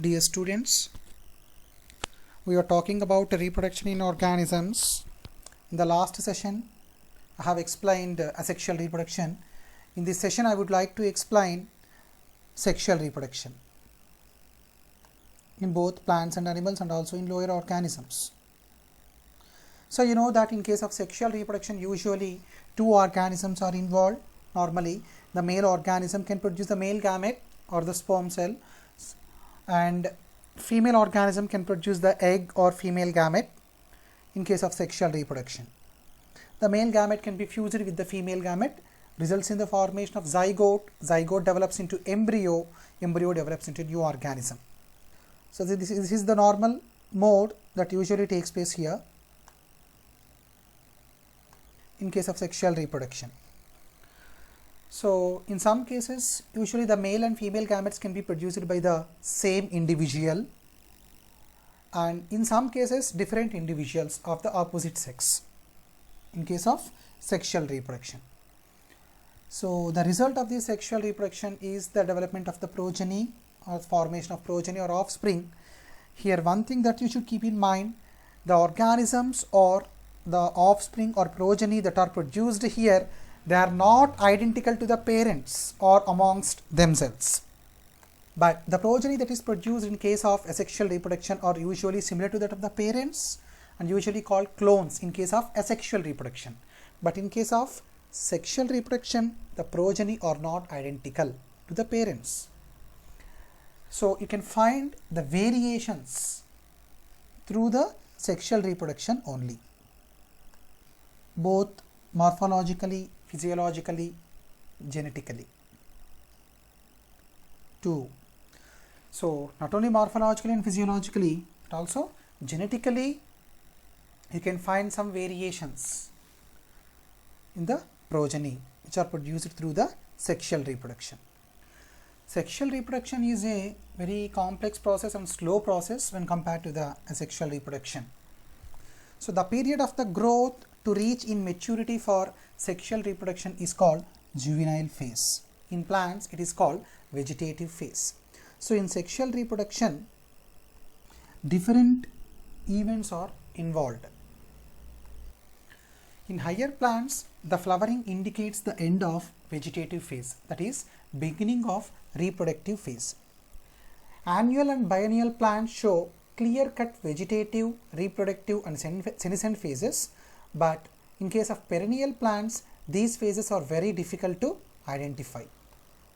Dear students, we are talking about reproduction in organisms. In the last session, I have explained asexual reproduction. In this session, I would like to explain sexual reproduction in both plants and animals and also in lower organisms. So you know that in case of sexual reproduction, usually two organisms are involved. Normally, the male organism can produce the male gamete or the sperm cell, and female organism can produce the egg or female gamete in case of sexual reproduction. The male gamete can be fused with the female gamete, results in the formation of zygote. Zygote develops into embryo. Embryo develops into new organism. So this is the normal mode that usually takes place here in case of sexual reproduction. So in some cases, usually the male and female gametes can be produced by the same individual, and in some cases different individuals of the opposite sex in case of sexual reproduction. So the result of this sexual reproduction is the development of the progeny or formation of progeny or offspring. Here one thing that you should keep in mind, the organisms or the offspring or progeny that are produced here, they are not identical to the parents or amongst themselves. But the progeny that is produced in case of asexual reproduction are usually similar to that of the parents and usually called clones in case of asexual reproduction. But in case of sexual reproduction, the progeny are not identical to the parents. So you can find the variations through the sexual reproduction only, both morphologically, physiologically, genetically. 2. So not only morphologically and physiologically, but also genetically you can find some variations in the progeny which are produced through the sexual reproduction. Sexual reproduction is a very complex process and slow process when compared to the asexual reproduction. So the period of the growth to reach in maturity for sexual reproduction is called juvenile phase. In plants, it is called vegetative phase. So in sexual reproduction, different events are involved. In higher plants, the flowering indicates the end of vegetative phase, that is beginning of reproductive phase. Annual and biennial plants show clear-cut vegetative, reproductive and senescent phases, but in case of perennial plants, these phases are very difficult to identify.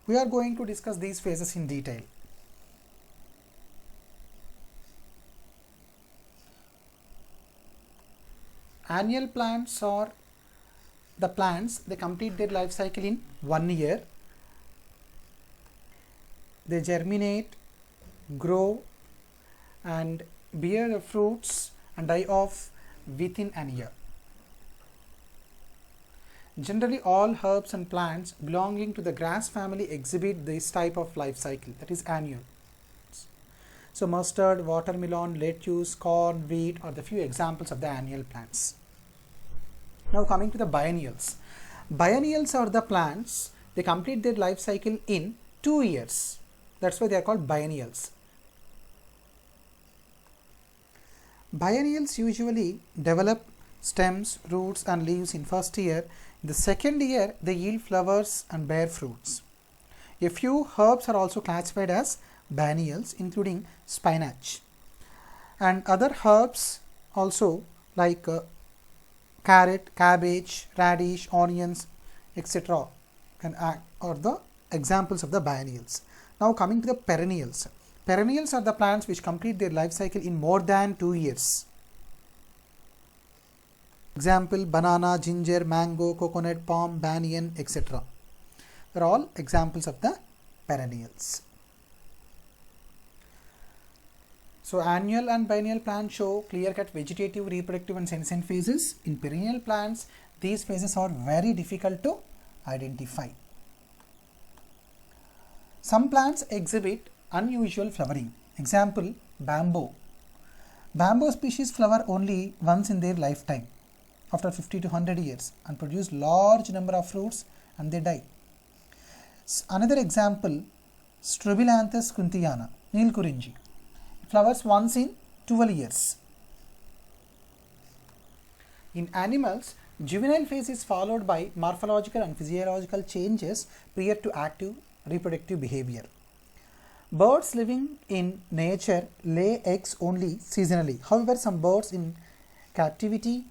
We are going to discuss these phases in detail. Annual plants are the plants, they complete their life cycle in 1 year. They germinate, grow and bear fruits and die off within an year. Generally, all herbs and plants belonging to the grass family exhibit this type of life cycle, that is annual. So mustard, watermelon, lettuce, corn, wheat are the few examples of the annual plants. Now coming to the biennials. Biennials are the plants, they complete their life cycle in 2 years. That's why they are called biennials. Biennials usually develop stems, roots and leaves in first year. In the second year, they yield flowers and bear fruits. A few herbs are also classified as biennials, including spinach. And other herbs also like carrot, cabbage, radish, onions, etc. are the examples of the biennials. Now coming to the perennials. Perennials are the plants which complete their life cycle in more than 2 years. Example, banana, ginger, mango, coconut, palm, banyan, etc. They are all examples of the perennials. So annual and biennial plants show clear-cut vegetative, reproductive and senescent phases. In perennial plants, these phases are very difficult to identify. Some plants exhibit unusual flowering. Example, bamboo. Bamboo species flower only once in their lifetime, after 50 to 100 years, and produce large number of fruits and they die. Another example, Strobilanthes kuntiana, Nilkurinji. flowers once in 12 years. In animals, juvenile phase is followed by morphological and physiological changes prior to active reproductive behavior. Birds living in nature lay eggs only seasonally. However, some birds in captivity,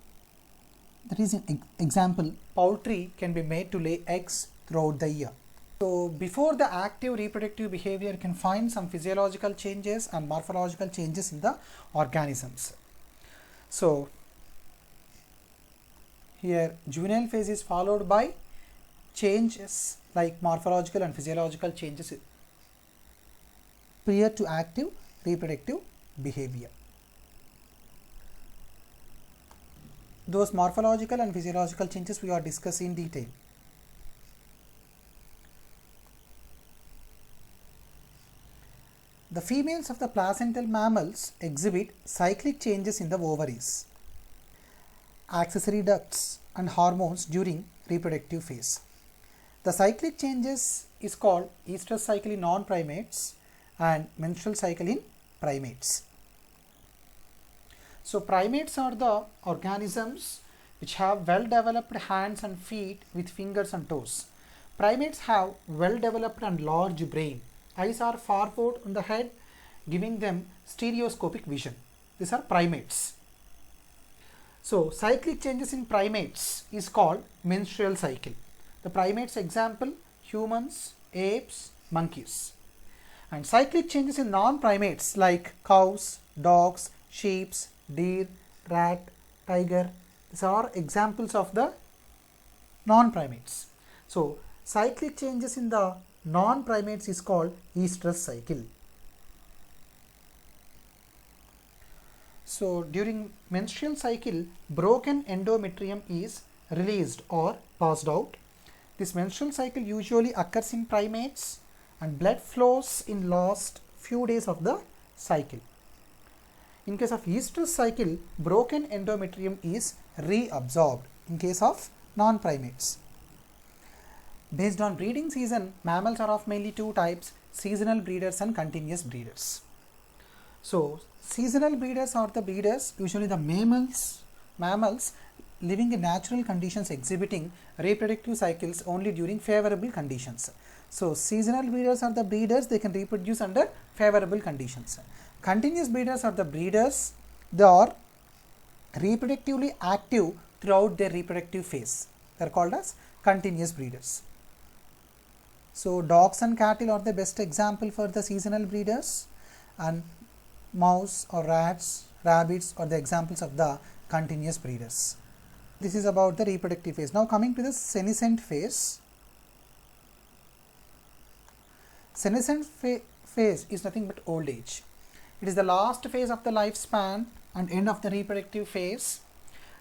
that is an example, poultry, can be made to lay eggs throughout the year. So before the active reproductive behavior, you can find some physiological changes and morphological changes in the organisms. So here juvenile phase is followed by changes like morphological and physiological changes prior to active reproductive behavior. Those morphological and physiological changes we are discussing in detail. The females of the placental mammals exhibit cyclic changes in the ovaries, accessory ducts and hormones during reproductive phase. The cyclic changes is called estrous cycle in non-primates and menstrual cycle in primates. So primates are the organisms which have well developed hands and feet with fingers and toes. Primates have well developed and large brain. Eyes are forward on the head, giving them stereoscopic vision. These are primates. So cyclic changes in primates is called menstrual cycle. The primates example: humans, apes, monkeys. And cyclic changes in non-primates like cows, dogs, sheep, deer, rat, tiger. These are examples of the non-primates. So cyclic changes in the non-primates is called estrous cycle. So during menstrual cycle, broken endometrium is released or passed out. This menstrual cycle usually occurs in primates and blood flows in last few days of the cycle. In case of estrous cycle, broken endometrium is reabsorbed in case of non-primates. Based on breeding season, mammals are of mainly two types: seasonal breeders and continuous breeders. So seasonal breeders are the breeders, usually the mammals living in natural conditions exhibiting reproductive cycles only during favorable conditions. So seasonal breeders are the breeders, they can reproduce under favorable conditions. Continuous breeders are the breeders, they are reproductively active throughout their reproductive phase. They are called as continuous breeders. So dogs and cattle are the best example for the seasonal breeders, and mouse or rats, rabbits are the examples of the continuous breeders. This is about the reproductive phase. Now coming to the senescent phase. Senescent phase is nothing but old age. It is the last phase of the lifespan and end of the reproductive phase.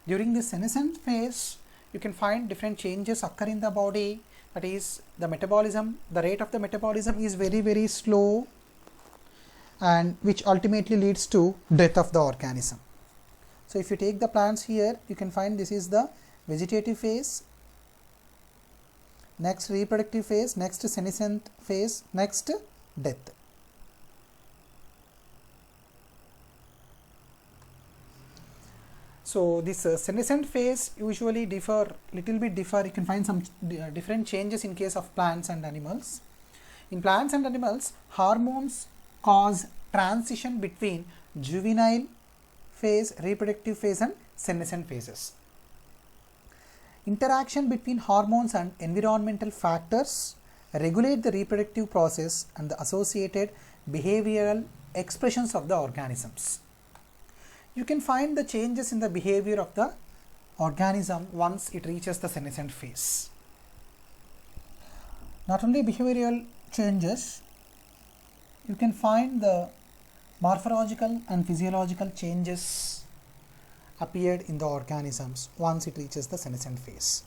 During this senescent phase, you can find different changes occur in the body. That is, the metabolism, the rate of the metabolism is very slow, and which ultimately leads to death of the organism. So if you take the plants here, you can find this is the vegetative phase, next reproductive phase, next senescent phase, next death. So this senescent phase usually differ, you can find some different changes in case of plants and animals. In plants and animals, hormones cause transition between juvenile phase, reproductive phase and senescent phases. Interaction between hormones and environmental factors regulate the reproductive process and the associated behavioral expressions of the organisms. You can find the changes in the behavior of the organism once it reaches the senescent phase. Not only behavioral changes, you can find the morphological and physiological changes appeared in the organisms once it reaches the senescent phase.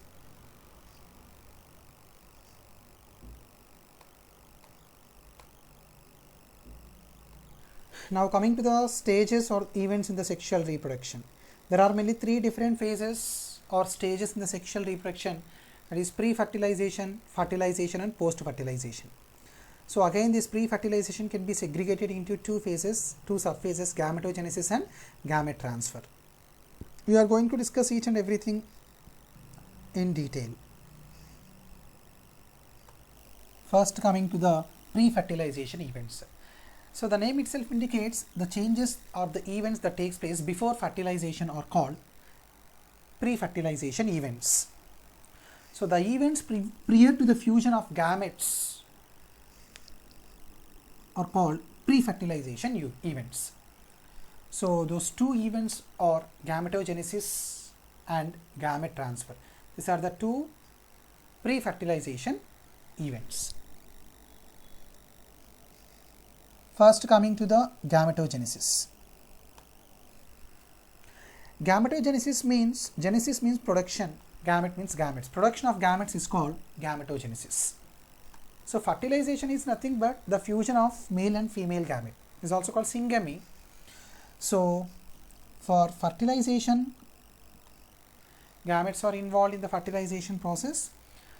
Now coming to the stages or events in the sexual reproduction. There are mainly three different phases or stages in the sexual reproduction, that is pre-fertilization, fertilization and post-fertilization. So again, this pre-fertilization can be segregated into two phases, two subphases, gametogenesis and gamete transfer. We are going to discuss each and everything in detail. First, coming to the pre-fertilization events. So the name itself indicates the changes or the events that takes place before fertilization are called pre-fertilization events. So the events prior to the fusion of gametes are called pre-fertilization events. So those two events are gametogenesis and gamete transfer. These are the two pre-fertilization events. First, coming to the gametogenesis. Gametogenesis means, genesis means production, gamete means gametes. Production of gametes is called gametogenesis. So fertilization is nothing but the fusion of male and female gamete. It is also called syngamy. So for fertilization, gametes are involved in the fertilization process.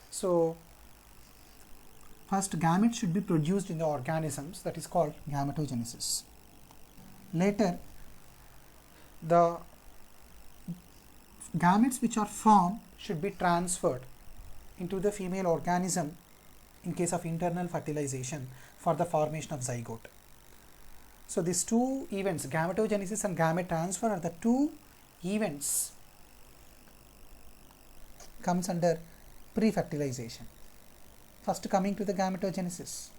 So first, gametes should be produced in the organisms, that is called gametogenesis. Later, the gametes which are formed should be transferred into the female organism in case of internal fertilization for the formation of zygote. So these two events, gametogenesis and gamete transfer, are the two events comes under pre-fertilization. First, coming to the gametogenesis.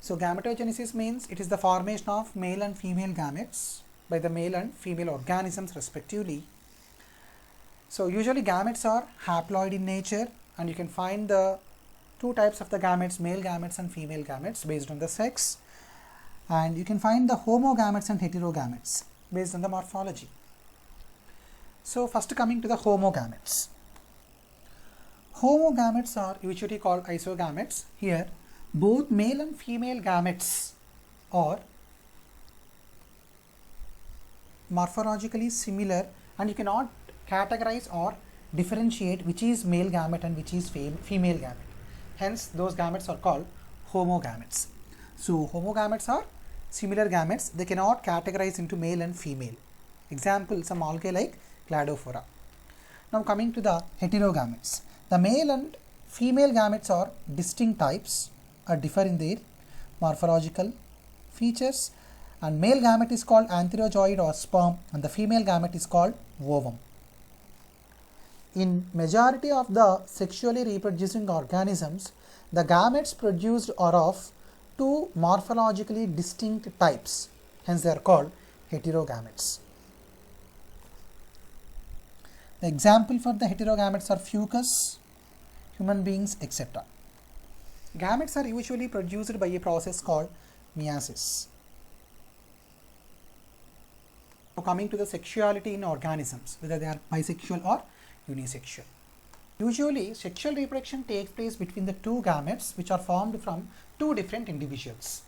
So gametogenesis means it is the formation of male and female gametes by the male and female organisms respectively. So usually gametes are haploid in nature, and you can find the two types of the gametes, male gametes and female gametes, based on the sex, and you can find the homogametes and heterogametes based on the morphology. So first, coming to the homogametes. Homogametes are usually called isogametes. Here both male and female gametes are morphologically similar, and you cannot categorize or differentiate which is male gamete and which is female gamete. Hence those gametes are called homogametes. So homogametes are similar gametes. They cannot categorize into male and female. Example, some algae like Cladophora. Now coming to the heterogametes. The male and female gametes are distinct types, or differ in their morphological features, and male gamete is called antherozoid or sperm, and the female gamete is called ovum. In majority of the sexually reproducing organisms, the gametes produced are of two morphologically distinct types, hence they are called heterogametes. The example for the heterogametes are fucus, human beings, etc. Gametes are usually produced by a process called meiosis. Now coming to the sexuality in organisms, whether they are bisexual or unisexual. Usually sexual reproduction takes place between the two gametes which are formed from two different individuals.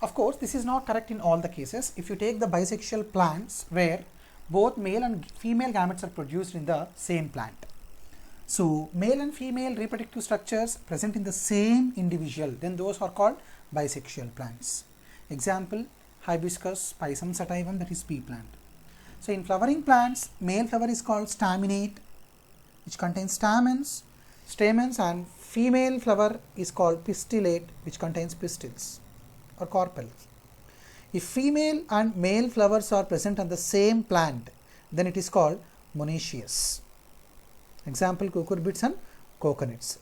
Of course, this is not correct in all the cases. If you take the bisexual plants where both male and female gametes are produced in the same plant. So male and female reproductive structures present in the same individual, then those are called bisexual plants. Example, Hibiscus pisum sativum, that is pea plant. So in flowering plants, male flower is called staminate, which contains stamens, and female flower is called pistillate, which contains pistils or carpels. If female and male flowers are present on the same plant, then it is called monoecious. Example, cucurbits and coconuts.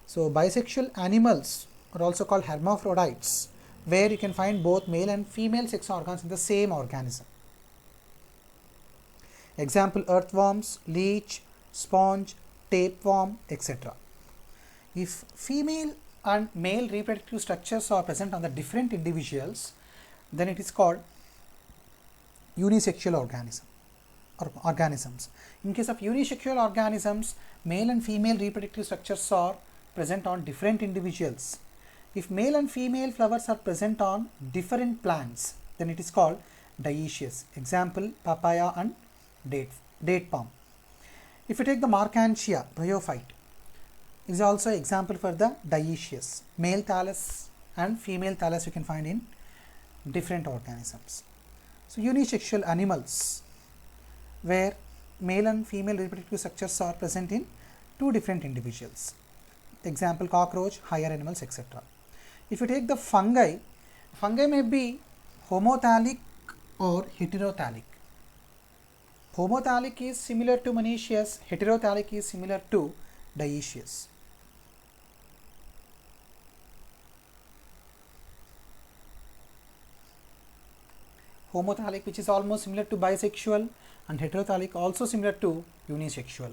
So bisexual animals are also called hermaphrodites, where you can find both male and female sex organs in the same organism. Example, earthworms, leech, sponge, tapeworm, etc. If female and male reproductive structures are present on the different individuals, then it is called unisexual organism or organisms. In case of unisexual organisms, male and female reproductive structures are present on different individuals. If male and female flowers are present on different plants, then it is called dioecious. Example, papaya and date palm. If you take the Marchantia bryophyte, is also example for the dioecious. Male thallus and female thallus you can find in different organisms. So unisexual animals where male and female reproductive structures are present in two different individuals. Example cockroach, higher animals, etc. If you take the fungi, fungi may be homothallic or heterothallic. Homothallic is similar to monoecious, heterothallic is similar to dioecious. Homothallic, which is almost similar to bisexual, and heterothallic also similar to unisexual.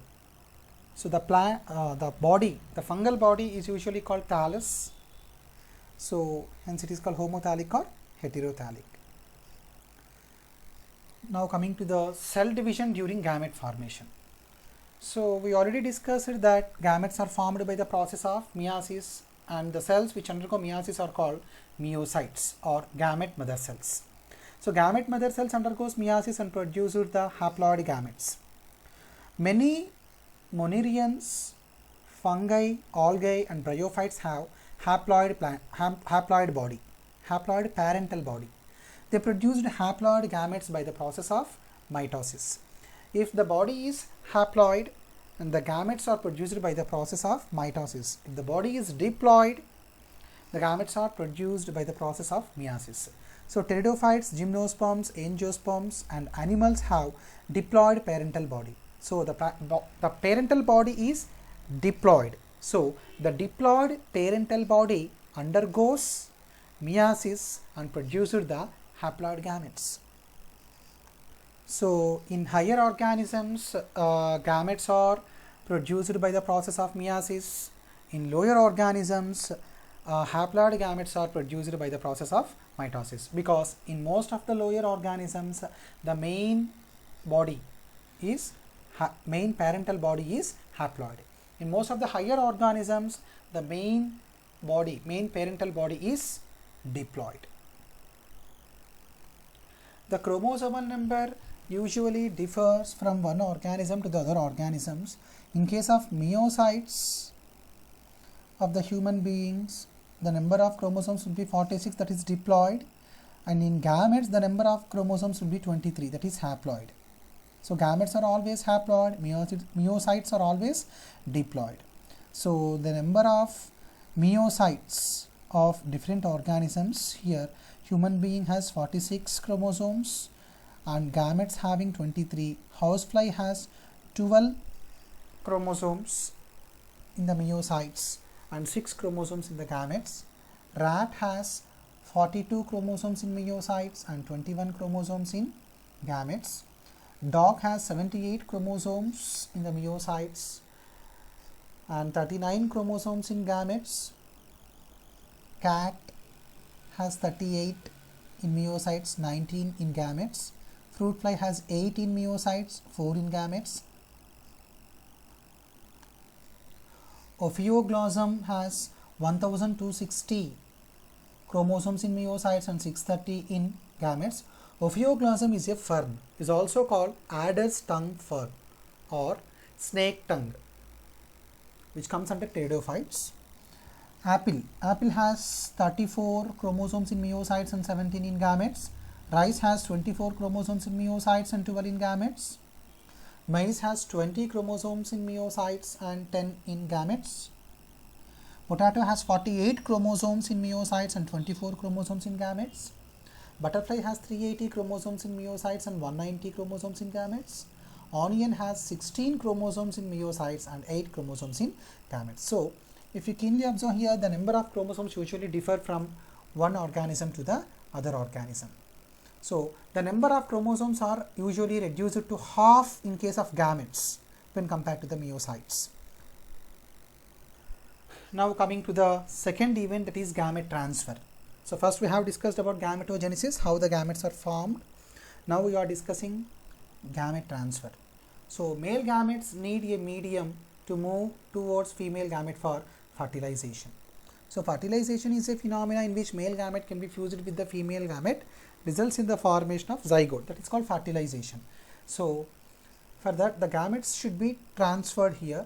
So the fungal body is usually called thallus. So hence it is called homothallic or heterothallic. Now coming to the cell division during gamete formation. So we already discussed that gametes are formed by the process of meiosis, and the cells which undergo meiosis are called meiocytes or gamete mother cells. So gamete mother cells undergoes meiosis and produces the haploid gametes. Many monerians, fungi, algae and bryophytes have haploid parental body. They produced haploid gametes by the process of mitosis. If the body is haploid, and the gametes are produced by the process of mitosis. If the body is diploid, the gametes are produced by the process of meiosis. So pteridophytes, gymnosperms, angiosperms and animals have diploid parental body. So the parental body is diploid. So the diploid parental body undergoes meiosis and produces the haploid gametes. So in higher organisms, gametes are produced by the process of meiosis. In lower organisms, haploid gametes are produced by the process of mitosis, because in most of the lower organisms the main parental body is haploid. In most of the higher organisms the main parental body is diploid. The chromosomal number usually differs from one organism to the other organisms. In case of meiocytes of the human beings, the number of chromosomes will be 46, that is diploid, and in gametes the number of chromosomes will be 23, that is haploid. So gametes are always haploid, meiocytes are always diploid. So the number of meiocytes of different organisms, here human being has 46 chromosomes and gametes having 23. Housefly has 12 chromosomes in the meiocytes and 6 chromosomes in the gametes. Rat has 42 chromosomes in meiocytes and 21 chromosomes in gametes. Dog has 78 chromosomes in the meiocytes and 39 chromosomes in gametes. Cat has 38 in meiocytes, 19 in gametes. Fruit fly has 8 in meiocytes, 4 in gametes. Ophioglossum has 1260 chromosomes in meiocytes and 630 in gametes. Ophioglossum is a fern, is also called adder's tongue fern or snake tongue, which comes under pteridophytes. Apple has 34 chromosomes in meiocytes and 17 in gametes. Rice has 24 chromosomes in meiocytes and 12 in gametes. Maize has 20 chromosomes in meiocytes and 10 in gametes. Potato has 48 chromosomes in meiocytes and 24 chromosomes in gametes. Butterfly has 380 chromosomes in meiocytes and 190 chromosomes in gametes. Onion has 16 chromosomes in meiocytes and 8 chromosomes in gametes. So if you keenly observe here, the number of chromosomes usually differ from one organism to the other organism. So the number of chromosomes are usually reduced to half in case of gametes when compared to the meiocytes. Now coming to the second event, that is gamete transfer. So first we have discussed about gametogenesis, how the gametes are formed. Now we are discussing gamete transfer. So male gametes need a medium to move towards female gamete for fertilization. So fertilization is a phenomena in which male gamete can be fused with the female gamete, results in the formation of zygote, that is called fertilization. So for that the gametes should be transferred here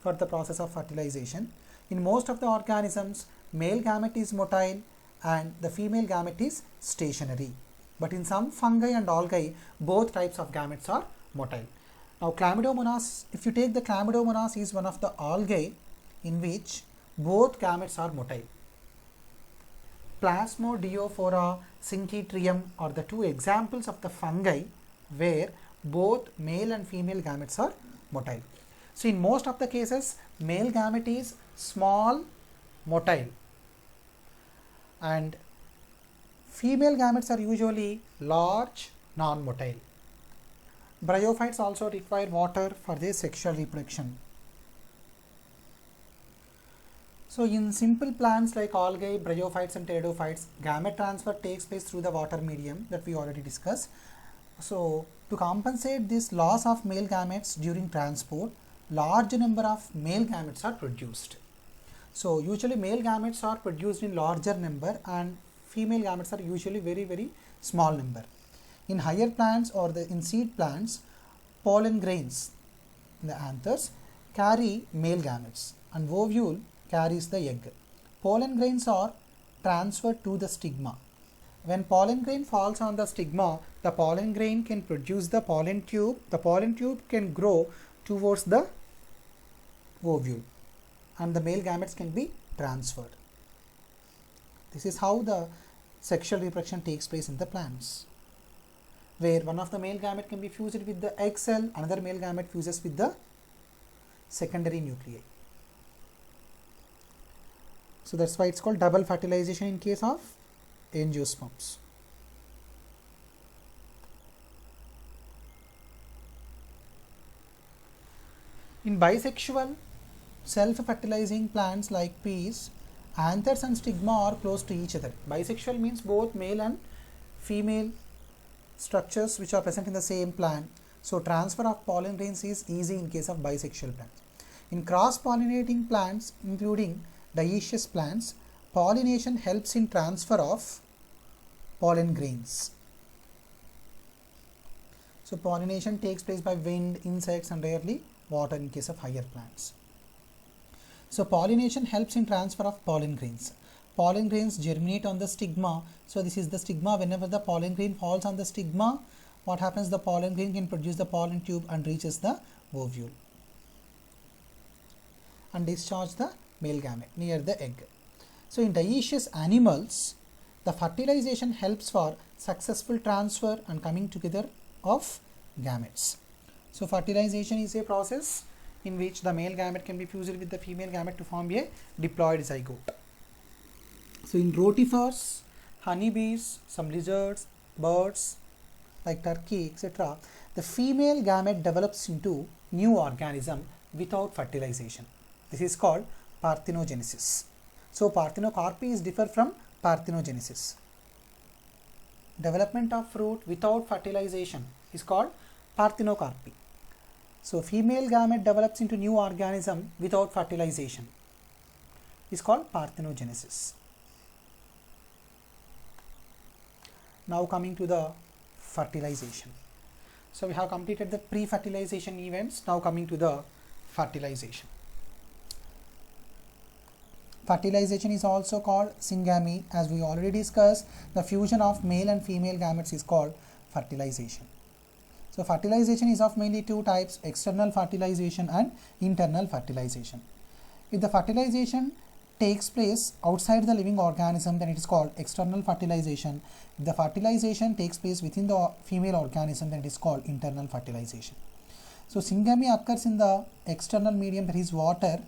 for the process of fertilization. In most of the organisms, male gamete is motile and the female gamete is stationary. But in some fungi and algae, both types of gametes are motile. Now Chlamydomonas, if you take the Chlamydomonas, is one of the algae in which both gametes are motile. Plasmodiophora, Syncytium are the two examples of the fungi where both male and female gametes are motile. So in most of the cases, male gamete is small motile and female gametes are usually large non-motile. Bryophytes also require water for their sexual reproduction. So in simple plants like algae, bryophytes and pteridophytes, gamete transfer takes place through the water medium that we already discussed. So to compensate this loss of male gametes during transport, large number of male gametes are produced. So usually male gametes are produced in larger number and female gametes are usually very small number. In higher plants or in seed plants, pollen grains, the anthers, carry male gametes and ovule carries the egg. Pollen grains are transferred to the stigma. When pollen grain falls on the stigma, the pollen grain can produce the pollen tube. The pollen tube can grow towards the ovule and the male gametes can be transferred. This is how the sexual reproduction takes place in the plants, where one of the male gamete can be fused with the egg cell, another male gamete fuses with the secondary nuclei. So that's why it's called double fertilization in case of angiosperms. In bisexual self-fertilizing plants like peas, anthers and stigma are close to each other. Bisexual means both male and female structures which are present in the same plant. So transfer of pollen grains is easy in case of bisexual plants. In cross-pollinating plants, including dioecious plants, pollination helps in transfer of pollen grains. So pollination takes place by wind, insects and rarely water in case of higher plants. So pollination helps in transfer of pollen grains. Pollen grains germinate on the stigma. So this is the stigma. Whenever the pollen grain falls on the stigma, what happens? The pollen grain can produce the pollen tube and reaches the ovule and discharge the male gamete near the egg. So in dioecious animals, the fertilization helps for successful transfer and coming together of gametes. So fertilization is a process in which the male gamete can be fused with the female gamete to form a diploid zygote. So in rotifers, honeybees, some lizards, birds like turkey, etc., the female gamete develops into new organism without fertilization. This is called parthenogenesis. So parthenocarpy is different from parthenogenesis. Development of fruit without fertilization is called parthenocarpy. So female gamete develops into new organism without fertilization is called parthenogenesis. Now coming to the fertilization. So we have completed the pre-fertilization events. Now coming to the fertilization. Fertilization is also called syngamy. As we already discussed, the fusion of male and female gametes is called fertilization. So fertilization is of mainly two types: external fertilization and internal fertilization. If the fertilization takes place outside the living organism, then it is called external fertilization. If the fertilization takes place within the female organism, then it is called internal fertilization. So syngamy occurs in the external medium, that is water.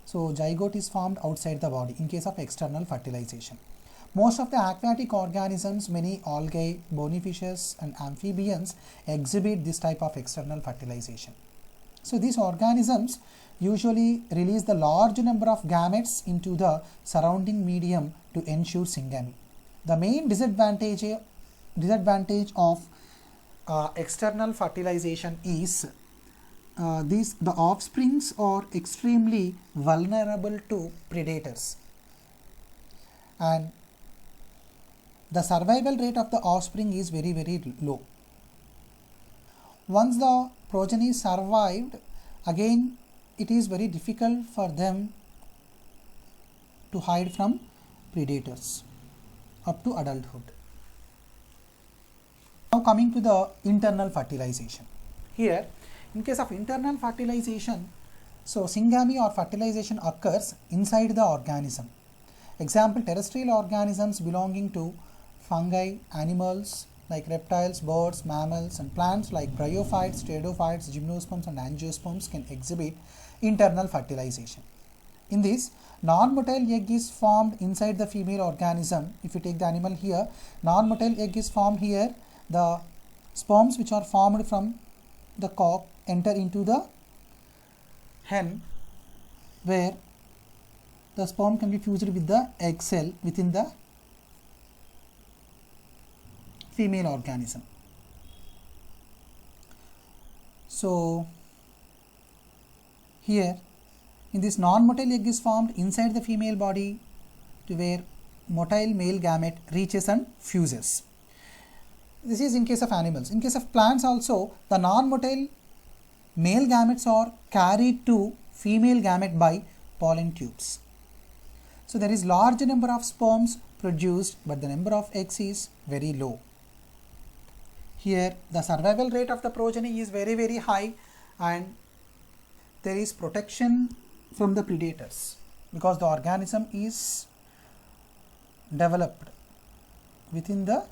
So zygote is formed outside the body in case of external fertilization. Most of the aquatic organisms, many algae, bony fishes and amphibians exhibit this type of external fertilization. So these organisms usually release the large number of gametes into the surrounding medium to ensure syngamy. The main disadvantage of external fertilization is the offsprings are extremely vulnerable to predators, and the survival rate of the offspring is very low. Once the progeny survived, again it is very difficult for them to hide from predators up to adulthood. Now coming to the internal fertilization. Here, in case of internal fertilization, so syngamy or fertilization occurs inside the organism. Example, terrestrial organisms belonging to fungi, animals like reptiles, birds, mammals, and plants like bryophytes, pteridophytes, gymnosperms and angiosperms can exhibit internal fertilization. In this, non-motile egg is formed inside the female organism. If you take the animal here, non-motile egg is formed here. The sperms which are formed from the cock enter into the hen, where the sperm can be fused with the egg cell within the female organism. So here in this, non-motile egg is formed inside the female body to where motile male gamete reaches and fuses. This is in case of animals. In case of plants also, the non-motile male gametes are carried to female gamete by pollen tubes. So there is large number of sperms produced, but the number of eggs is very low. Here the survival rate of the progeny is very high, and there is protection from the predators because the organism is developed within the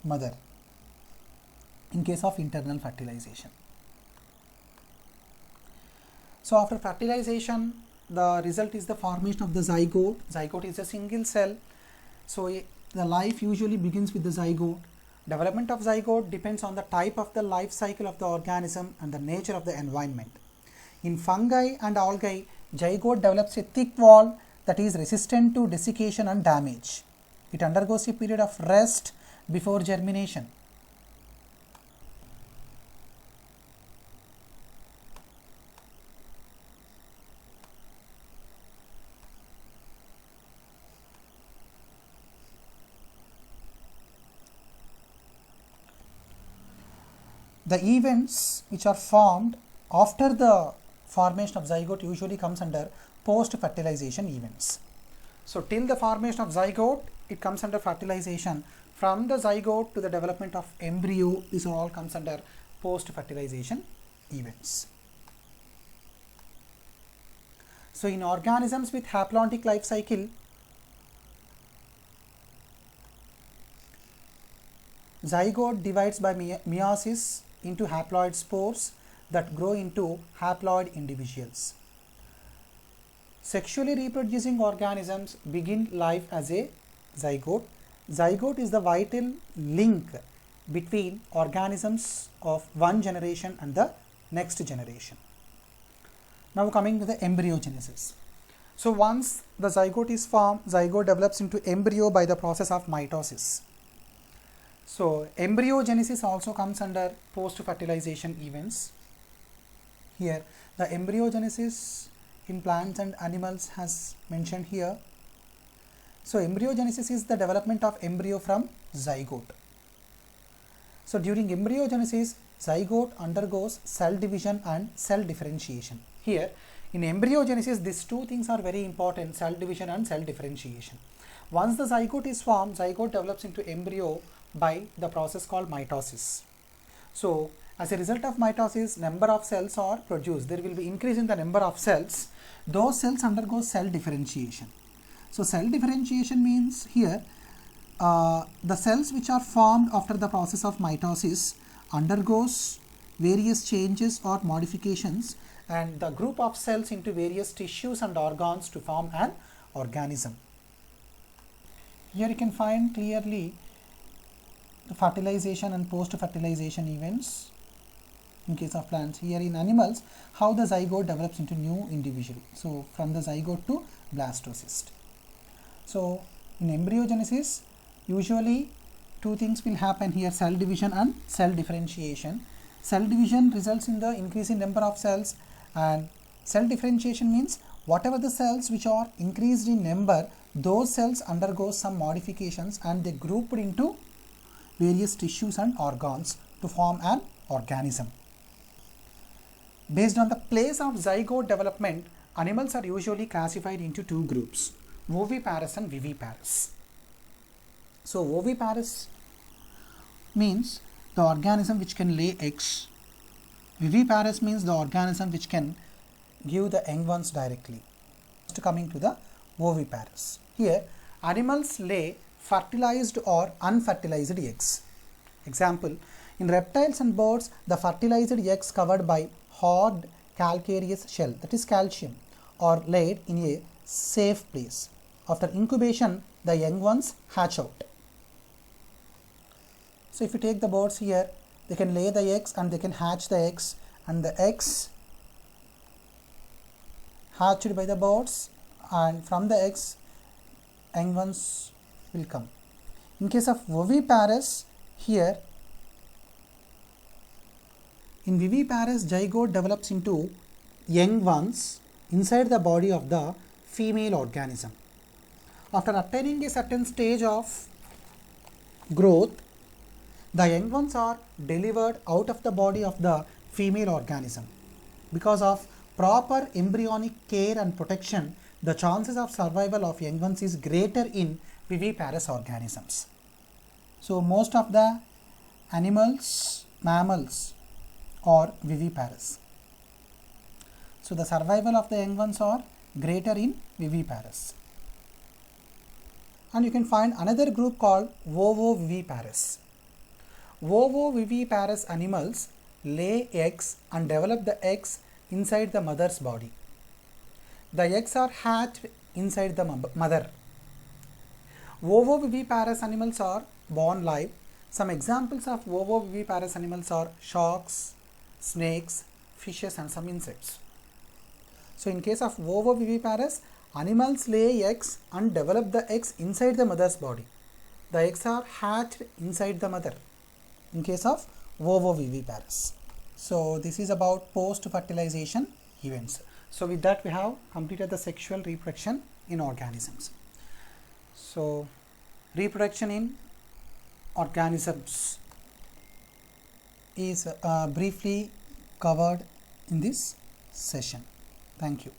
mother in case of internal fertilization. So after fertilization, the result is the formation of the zygote. Zygote is a single cell. So the life usually begins with the zygote. Development of zygote depends on the type of the life cycle of the organism and the nature of the environment. In fungi and algae, zygote develops a thick wall that is resistant to desiccation and damage. It undergoes a period of rest before germination. The events which are formed after the formation of zygote usually comes under post-fertilization events. So till the formation of zygote, it comes under fertilization. From the zygote to the development of embryo, this all comes under post-fertilization events. So in organisms with haplontic life cycle, zygote divides by meiosis into haploid spores that grow into haploid individuals. Sexually reproducing organisms begin life as a zygote. Zygote is the vital link between organisms of one generation and the next generation. Now coming to the embryogenesis. So once the zygote is formed, zygote develops into embryo by the process of mitosis. So embryogenesis also comes under post-fertilization events. Here the embryogenesis in plants and animals has mentioned here. So embryogenesis is the development of embryo from zygote. So during embryogenesis, zygote undergoes cell division and cell differentiation. Here in embryogenesis, these two things are very important: cell division and cell differentiation. Once the zygote is formed, zygote develops into embryo by the process called mitosis. So as a result of mitosis, number of cells are produced. There will be increase in the number of cells. Those cells undergo cell differentiation. So cell differentiation means here the cells which are formed after the process of mitosis undergoes various changes or modifications, and the group of cells into various tissues and organs to form an organism. Here you can find clearly the fertilization and post-fertilization events in case of plants. Here in animals, how the zygote develops into new individual. So from the zygote to blastocyst. So in embryogenesis, usually two things will happen here: cell division and cell differentiation. Cell division results in the increase in number of cells, and cell differentiation means whatever the cells which are increased in number, those cells undergo some modifications and they grouped into various tissues and organs to form an organism. Based on the place of zygote development, animals are usually classified into two groups, oviparous and viviparous. So oviparous means the organism which can lay eggs. Viviparous means the organism which can give the young ones directly. Coming to the oviparous. Here, animals lay fertilized or unfertilized eggs. Example, in reptiles and birds, the fertilized eggs covered by hard calcareous shell, that is calcium, are laid in a safe place. After incubation, the young ones hatch out. So if you take the birds here, they can lay the eggs and they can hatch the eggs, and the eggs hatched by the birds, and from the eggs young ones will come. In case of oviparous, here in viviparous, zygote develops into young ones inside the body of the female organism. After attaining a certain stage of growth, the young ones are delivered out of the body of the female organism. Because of proper embryonic care and protection, the chances of survival of young ones is greater in viviparous organisms. So most of the animals, mammals are viviparous. So the survival of the young ones are greater in viviparous. And you can find another group called ovoviviparous. Ovoviviparous animals lay eggs and develop the eggs inside the mother's body. The eggs are hatched inside the mother. Ovoviviparous animals are born live. Some examples of ovoviviparous animals are sharks, snakes, fishes, and some insects. So in case of ovoviviparous, animals lay eggs and develop the eggs inside the mother's body. The eggs are hatched inside the mother in case of ovoviviparous. So this is about post-fertilization events. So with that we have completed the sexual reproduction in organisms. So reproduction in organisms is briefly covered in this session. Thank you.